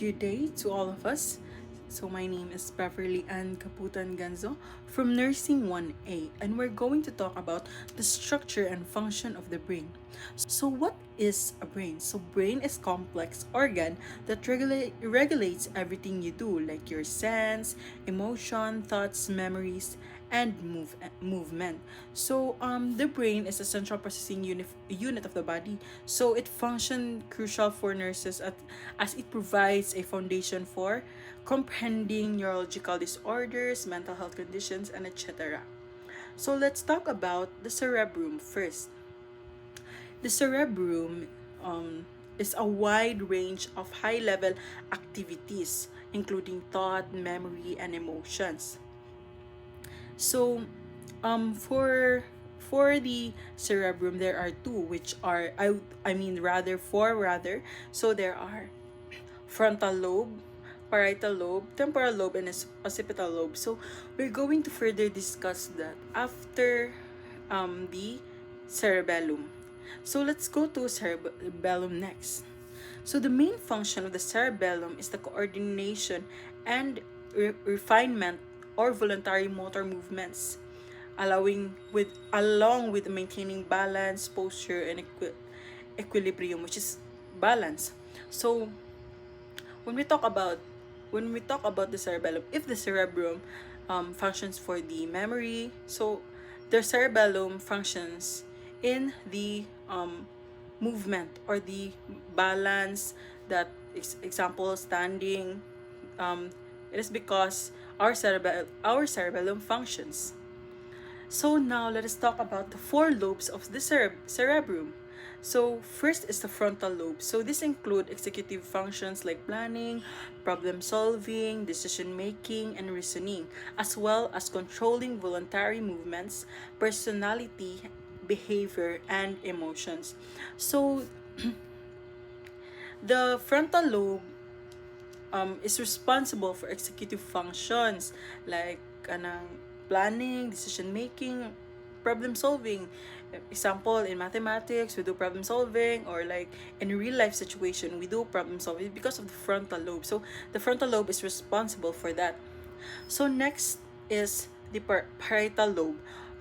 good day to all of us. So, my name is Beverly Ann Caputan Ganzo from Nursing 1A, and we're going to talk about the structure and function of the brain. So, what is a brain? So, brain is complex organ that regulates everything you do, like your sense, emotion, thoughts, memories, and movement. So the brain is a central processing unit of the body. So it functions crucial for nurses as it provides a foundation for comprehending neurological disorders, mental health conditions, and etc. So let's talk about the cerebrum first. The cerebrum is a wide range of high level activities, including thought, memory, and emotions. So, for the cerebrum, there are two, which are I mean rather four rather. So there are frontal lobe, parietal lobe, temporal lobe, and occipital lobe. So we're going to further discuss that after the cerebellum. So let's go to cerebellum next. So the main function of the cerebellum is the coordination and refinement or voluntary motor movements, along with maintaining balance, posture, and equilibrium, which is balance. So when we talk about the cerebellum, if the cerebrum functions for the memory, so the cerebellum functions in the movement or the balance, that example standing. um, it is because our cerebellum functions. So now let us talk about the four lobes of the cerebrum. So first is the frontal lobe. So this include executive functions like planning, problem solving, decision making, and reasoning, as well as controlling voluntary movements, personality, behavior, and emotions. So the frontal lobe is responsible for executive functions like planning, decision making, problem solving. Example, in mathematics, we do problem solving, or like in real life situation, we do problem solving because of the frontal lobe. So the frontal lobe is responsible for that. So next is the parietal lobe,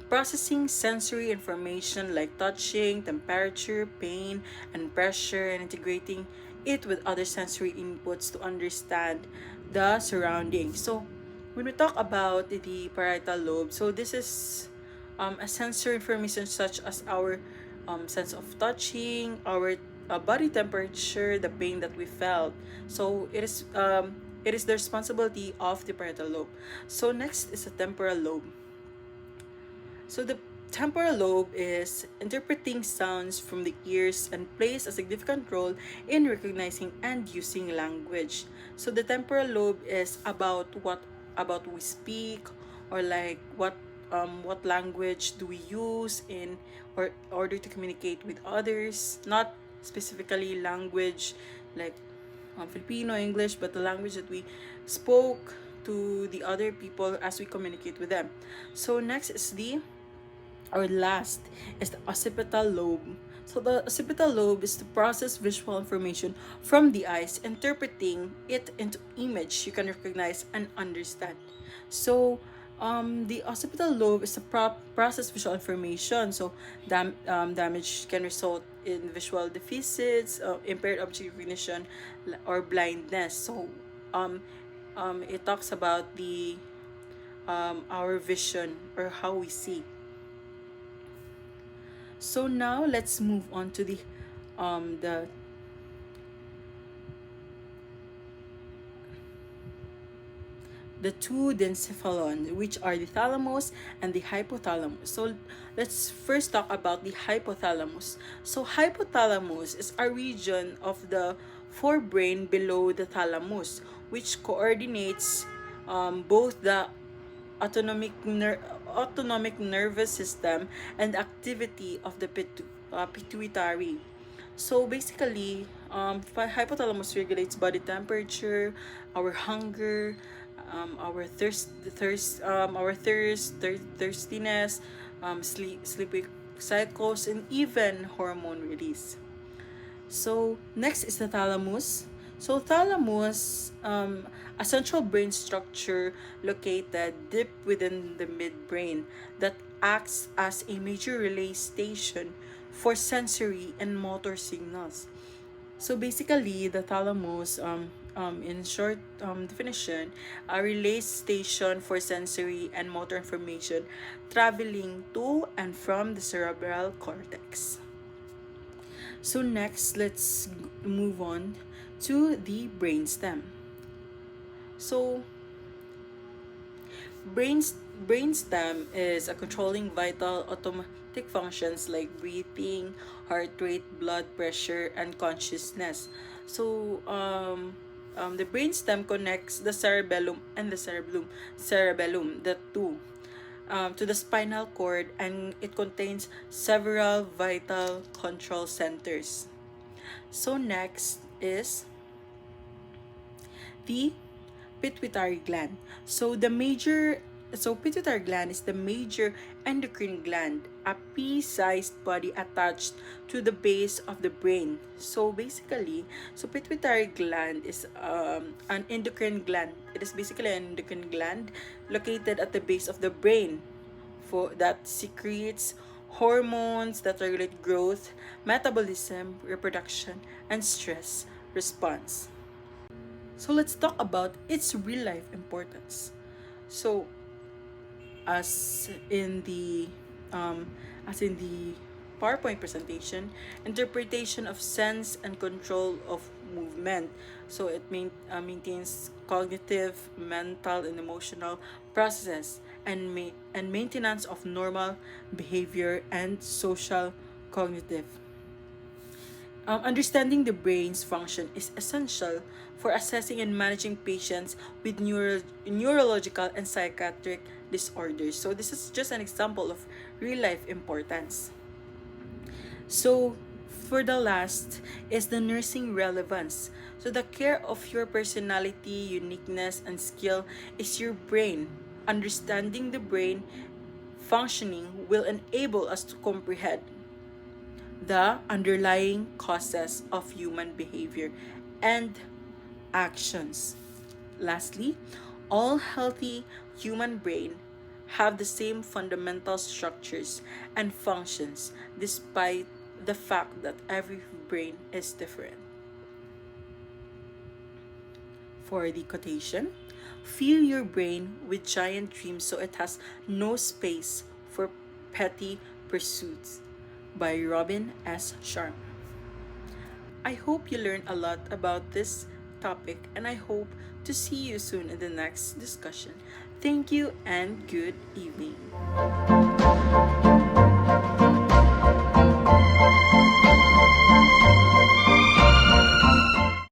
processing sensory information like touching, temperature, pain, and pressure, and integrating it with other sensory inputs to understand the surroundings. So when we talk about the parietal lobe, so this is a sensory information such as our sense of touching, our body temperature, the pain that we felt. So it is the responsibility of the parietal lobe. So next is the temporal lobe. So the temporal lobe is interpreting sounds from the ears and plays a significant role in recognizing and using language. So the temporal lobe is about we speak, or like what language do we use in or order to communicate with others, not specifically language like Filipino, English, but the language that we spoke to the other people as we communicate with them. So next is or last is the occipital lobe. So the occipital lobe is to process visual information from the eyes, interpreting it into image you can recognize and understand. So the occipital lobe is to process visual information. So damage can result in visual deficits, impaired object recognition, or blindness. So um, it talks about the our vision or how we see. So now let's move on to um the the two dencephalon, which are the thalamus and the hypothalamus. So let's first talk about the hypothalamus. So hypothalamus is a region of the forebrain below the thalamus, which coordinates both the autonomic nervous system and activity of the pituitary. So basically, hypothalamus regulates body temperature, our hunger, thirstiness, sleep cycles, and even hormone release. So next is the thalamus. So thalamus, a central brain structure located deep within the midbrain that acts as a major relay station for sensory and motor signals. So basically, the thalamus, in short definition, a relay station for sensory and motor information traveling to and from the cerebral cortex. So next, let's move on to the brainstem. So brainstem is a controlling vital automatic functions like breathing, heart rate, blood pressure, and consciousness. So the brainstem connects the cerebellum and the cerebellum, the two, to the spinal cord, and it contains several vital control centers. So next is the pituitary gland. So pituitary gland is the major endocrine gland, a pea-sized body attached to the base of the brain. So basically, so pituitary gland is an endocrine gland. It is basically an endocrine gland located at the base of the brain for that secretes hormones that regulate growth, metabolism, reproduction, and stress response. So let's talk about its real life importance. So as in the um, as in the PowerPoint presentation, interpretation of sense and control of movement. So it maintains cognitive, mental, and emotional processes and maintenance of normal behavior and social cognitive. Understanding the brain's function is essential for assessing and managing patients with neurological and psychiatric disorders. So, this is just an example of real life importance. So, for the last is the nursing relevance. So, the care of your personality, uniqueness, and skill is your brain. Understanding the brain functioning will enable us to comprehend the underlying causes of human behavior and actions. Lastly, all healthy human brain have the same fundamental structures and functions despite the fact that every brain is different. For the quotation, fill your brain with giant dreams so it has no space for petty pursuits, by Robin S. Sharma. I hope you learned a lot about this topic and I hope to see you soon in the next discussion. Thank you and good evening.